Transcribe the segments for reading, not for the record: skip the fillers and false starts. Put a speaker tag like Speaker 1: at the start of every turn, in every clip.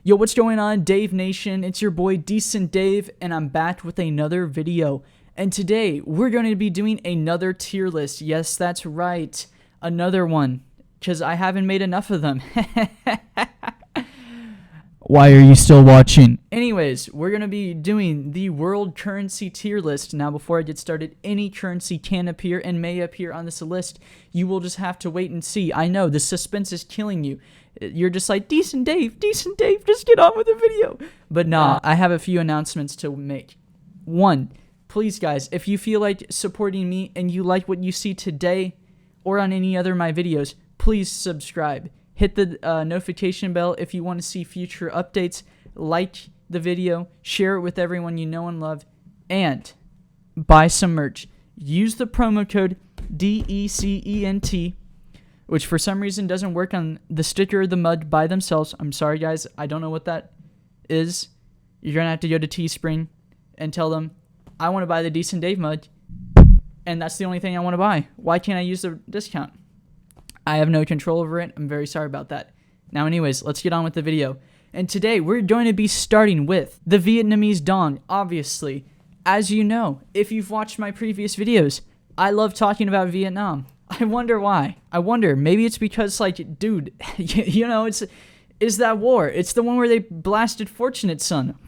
Speaker 1: Yo, what's going on, Dave Nation? It's your boy Decent Dave, and I'm back with another video. And today, we're going to be doing another tier list. Yes, that's right. Another one. Because I haven't made enough of them. Why are you still watching? Anyways, we're going to be doing the world currency tier list. Now, before I get started, any currency can appear and may appear on this list. You will just have to wait and see. I know, the suspense is killing you. You're just like, Decent Dave, just get on with the video. But nah, I have a few announcements to make. One, please guys, if you feel like supporting me and you like what you see today or on any other of my videos, please subscribe. Hit the notification bell if you want to see future updates. Like the video, share it with everyone you know and love, and buy some merch. Use the promo code DECENT, which for some reason doesn't work on the sticker or the mug by themselves. I'm sorry, guys. I don't know what that is. You're going to have to go to Teespring and tell them, I want to buy the Decent Dave mug, and that's the only thing I want to buy. Why can't I use the discount? I have no control over it. I'm very sorry about that. Now, anyways, let's get on with the video. And today, we're going to be starting with the Vietnamese dong, obviously. As you know, if you've watched my previous videos, I love talking about Vietnam. I wonder why. I wonder, maybe it's because, like, dude, you know, it's that war. It's the one where they blasted Fortunate Son.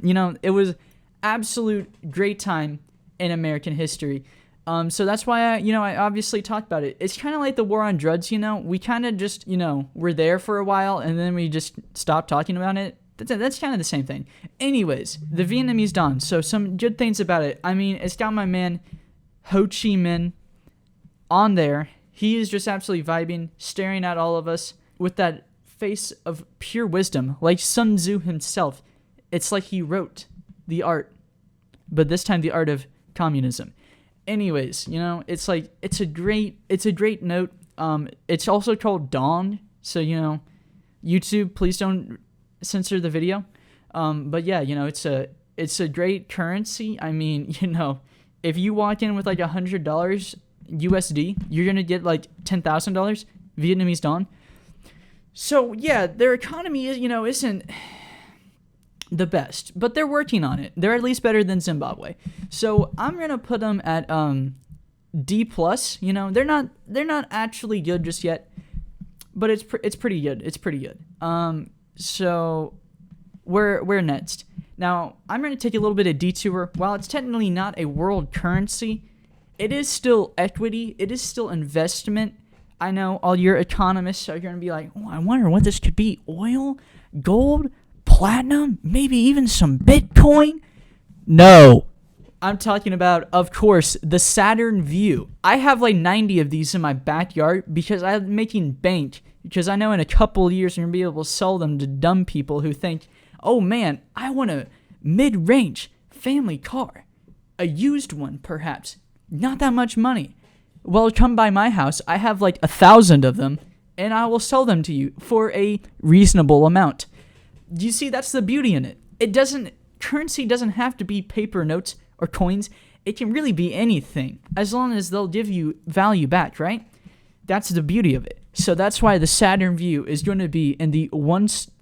Speaker 1: You know, it was absolute great time in American history. So that's why I obviously talked about it. It's kind of like the war on drugs, you know. We kind of just, were there for a while and then we just stopped talking about it. That's kind of the same thing. Anyways, the Vietnamese dong. So some good things about it. I mean, it's got my man Ho Chi Minh on there. He is just absolutely vibing, staring at all of us with that face of pure wisdom, like Sun Tzu himself. It's like he wrote the art, but this time the art of communism. Anyways, it's like it's a great note. It's also called dong, so YouTube, please don't censor the video. But yeah, it's a great currency. I mean, if you walk in with like $100 USD, you're gonna get like $10,000 Vietnamese dong. So yeah, their economy is isn't the best, but they're working on it. They're at least better than Zimbabwe. So I'm gonna put them at D+. They're not actually good just yet, but it's pretty good. It's pretty good. So we're next. Now I'm gonna take a little bit of detour. While it's technically not a world currency, it is still equity. It is still investment. I know all your economists are gonna be like, oh, I wonder what this could be. Oil, gold, platinum, maybe even some Bitcoin? No. I'm talking about, of course, the Saturn Vue. I have like 90 of these in my backyard because I'm making bank. Because I know in a couple years I'm going to be able to sell them to dumb people who think, oh man, I want a mid-range family car. A used one, perhaps. Not that much money. Well, come by my house. I have like 1,000 of them, and I will sell them to you for a reasonable amount. You see, that's the beauty in it. Currency doesn't have to be paper notes or coins. It can really be anything, as long as they'll give you value back, right? That's the beauty of it. So that's why the Saturn Vue is going to be in the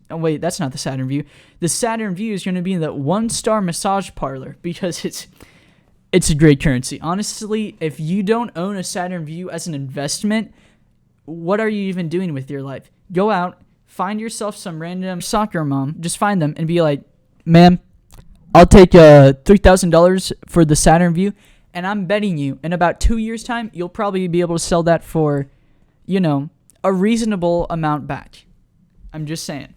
Speaker 1: wait, that's not the Saturn Vue. The Saturn Vue is going to be in the 1-star massage parlor because it's a great currency. Honestly, if you don't own a Saturn Vue as an investment, what are you even doing with your life? Go out, find yourself some random soccer mom, just find them and be like, ma'am, I'll take $3,000 for the Saturn Vue, and I'm betting you in about 2 years' time, you'll probably be able to sell that for, a reasonable amount back. I'm just saying.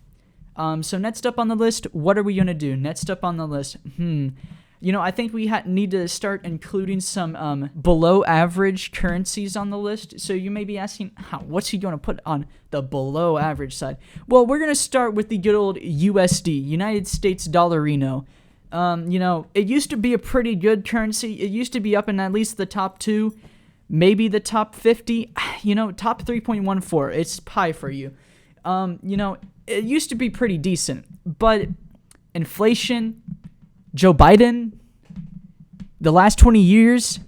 Speaker 1: So next up on the list, what are we going to do? Next up on the list, I think we need to start including some below average currencies on the list. So you may be asking, what's he going to put on the below average side? Well, we're going to start with the good old USD, United States Dollarino. It used to be a pretty good currency. It used to be up in at least the top 2, maybe the top 50, top 3.14. It's pie for you. It used to be pretty decent, but inflation, Joe Biden, the last 20 years,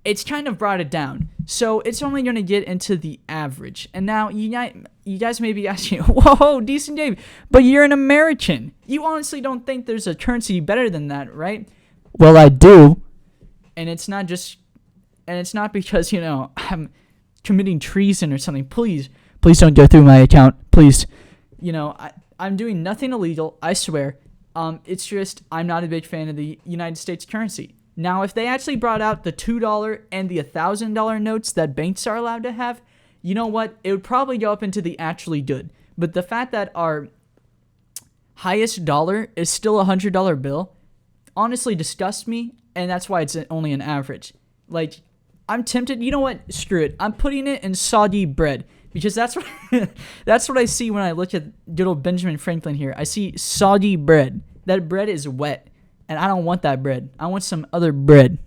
Speaker 1: it's kind of brought it down. So it's only going to get into the average. And now you guys may be asking, whoa, Decent Dave, but you're an American. You honestly don't think there's a currency better than that, right? Well, I do. And it's not because, I'm committing treason or something. Please don't go through my account. Please. I'm doing nothing illegal, I swear. It's just I'm not a big fan of the United States currency. Now, if they actually brought out the $2 and the $1,000 notes that banks are allowed to have, you know what? It would probably go up into the actually good. But the fact that our highest dollar is still a $100 bill honestly disgusts me, and that's why it's only an average. Like, I'm tempted. You know what? Screw it. I'm putting it in soggy bread because that's what that's what I see when I look at good old Benjamin Franklin here. I see soggy bread. That bread is wet. And I don't want that bread. I want some other bread,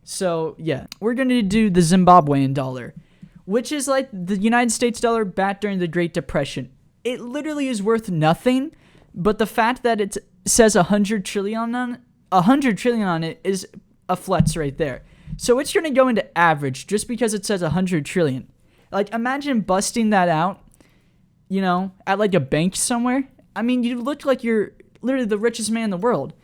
Speaker 1: So, yeah. We're going to do the Zimbabwean dollar, which is like the United States dollar back during the Great Depression. It literally is worth nothing, but the fact that it says 100 trillion on it is a flex right there. So it's going to go into average just because it says 100 trillion. Like, imagine busting that out, at like a bank somewhere. I mean, you look like you're literally the richest man in the world.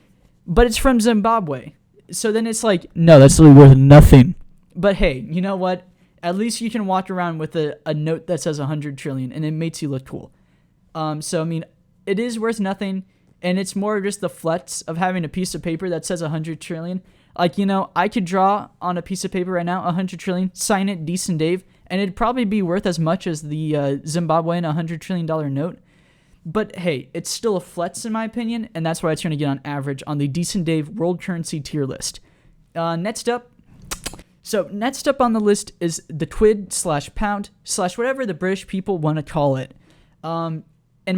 Speaker 1: But it's from Zimbabwe. So then it's like, no, that's really worth nothing. But hey, you know what? At least you can walk around with a note that says 100 trillion and it makes you look cool. So, I mean, it is worth nothing. And it's more just the flex of having a piece of paper that says 100 trillion. Like, I could draw on a piece of paper right now, 100 trillion, sign it, Decent Dave, and it'd probably be worth as much as the Zimbabwean $100 trillion note. But hey, it's still a flex in my opinion, and that's why it's going to get on average on the Decent Dave World Currency Tier List. Next up on the list is the twid/pound/ whatever the British people want to call it. In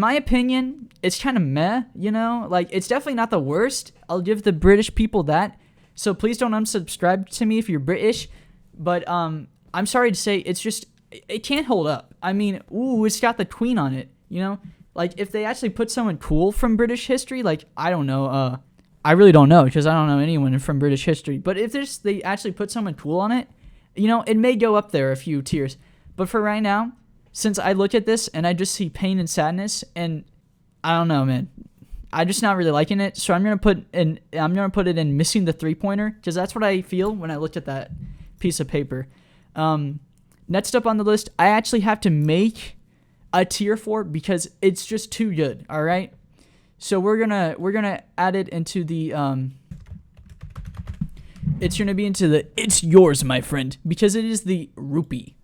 Speaker 1: my opinion, it's kind of meh, Like, it's definitely not the worst. I'll give the British people that. So please don't unsubscribe to me if you're British. But I'm sorry to say, it can't hold up. I mean, it's got the Queen on it, Like, if they actually put someone cool from British history, like, I don't know, I really don't know, because I don't know anyone from British history, but if they actually put someone cool on it, it may go up there a few tiers, but for right now, since I look at this, and I just see pain and sadness, and I don't know, man, I'm just not really liking it, so I'm gonna put it in missing the 3-pointer, because that's what I feel when I look at that piece of paper. Next up on the list, I actually have to make a tier 4 because it's just too good. All right, so we're gonna add it into the it's gonna be into the it's yours, my friend, because it is the rupee,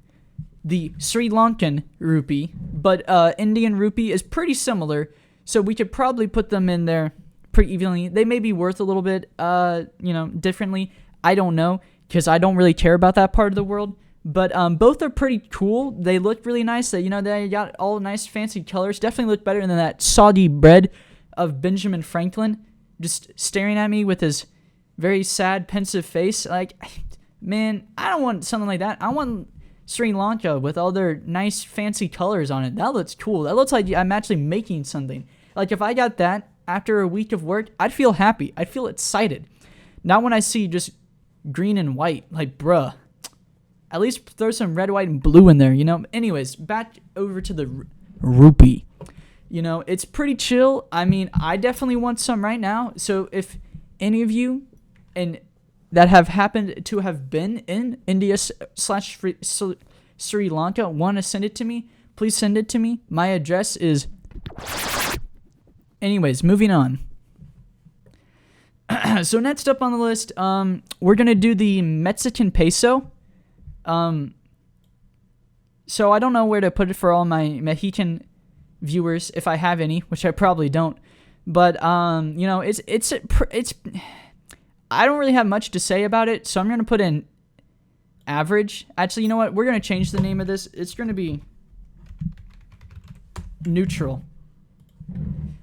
Speaker 1: the Sri Lankan rupee, but Indian rupee is pretty similar, so we could probably put them in there pretty evenly. They may be worth a little bit differently. I don't know, because I don't really care about that part of the world. But both are pretty cool. They look really nice. They got all nice fancy colors. Definitely look better than that soggy bread of Benjamin Franklin just staring at me with his very sad, pensive face. Like, man, I don't want something like that. I want Sri Lanka with all their nice fancy colors on it. That looks cool. That looks like I'm actually making something. Like, if I got that after a week of work, I'd feel happy. I'd feel excited. Not when I see just green and white. Like, bruh. At least throw some red, white, and blue in there, Anyways, back over to the rupee. It's pretty chill. I mean, I definitely want some right now. So if any of you that have happened to have been in India/Sri Lanka want to send it to me, please send it to me. My address is... Anyways, moving on. So next up on the list, we're going to do the Mexican peso. So I don't know where to put it for all my Mexican viewers, if I have any, which I probably don't. But it's I don't really have much to say about it, so I'm gonna put in average. Actually, you know what? We're gonna change the name of this. It's gonna be neutral,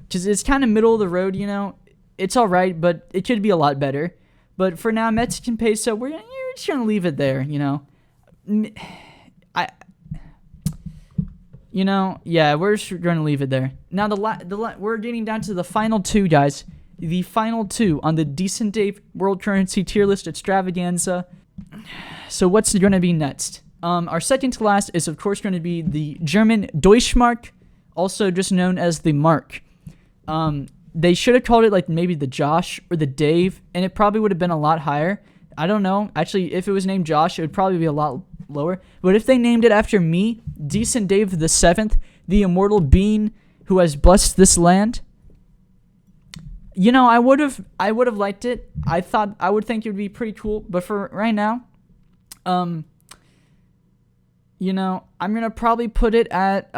Speaker 1: because it's kind of middle of the road. It's all right, but it could be a lot better. But for now, Mexican peso, we're just gonna leave it there. We're just going to leave it there. Now, we're getting down to the final two, guys. The final two on the Decent Dave World Currency Tier List Extravaganza. So what's going to be next? Our second to last is, of course, going to be the German Deutschmark, also just known as the Mark. They should have called it like maybe the Josh or the Dave, and it probably would have been a lot higher. I don't know. Actually, if it was named Josh, it would probably be a lot lower. But if they named it after me, Decent Dave the Seventh, the immortal being who has blessed this land, you know, I would have liked it. I would think it would be pretty cool. But for right now, you know, I'm gonna probably put it at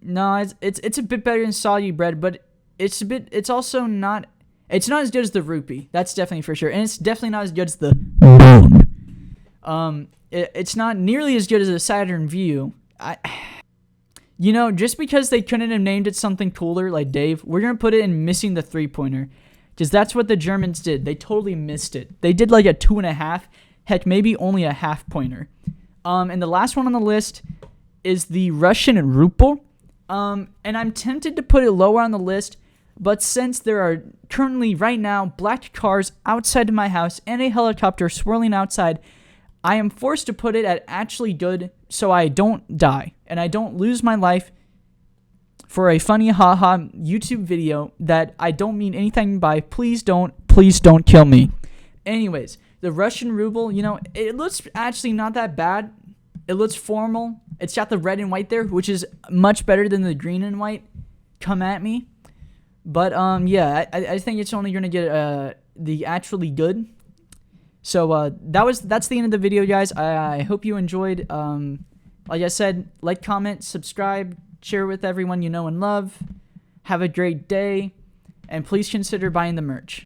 Speaker 1: no, it's a bit better than soggy bread, but it's also not, it's not as good as the rupee. That's definitely for sure, and it's definitely not as good as the it's not nearly as good as a Saturn View. You know, just because they couldn't have named it something cooler like Dave, we're gonna put it in missing the 3-pointer, because that's what the Germans did. They totally missed it. They did like a 2.5, heck, maybe only a half-pointer. And the last one on the list is the Russian ruble. And I'm tempted to put it lower on the list, but since there are currently right now black cars outside of my house and a helicopter swirling outside, I am forced to put it at actually good so I don't die and I don't lose my life for a funny haha YouTube video that I don't mean anything by. Please don't kill me. Anyways, the Russian ruble, you know, it looks actually not that bad. It looks formal. It's got the red and white there, which is much better than the green and white. Come at me. But yeah, I think it's only gonna get the actually good. So that's the end of the video, guys. I hope you enjoyed. Like I said, like, comment, subscribe, share with everyone you know and love. Have a great day, and please consider buying the merch.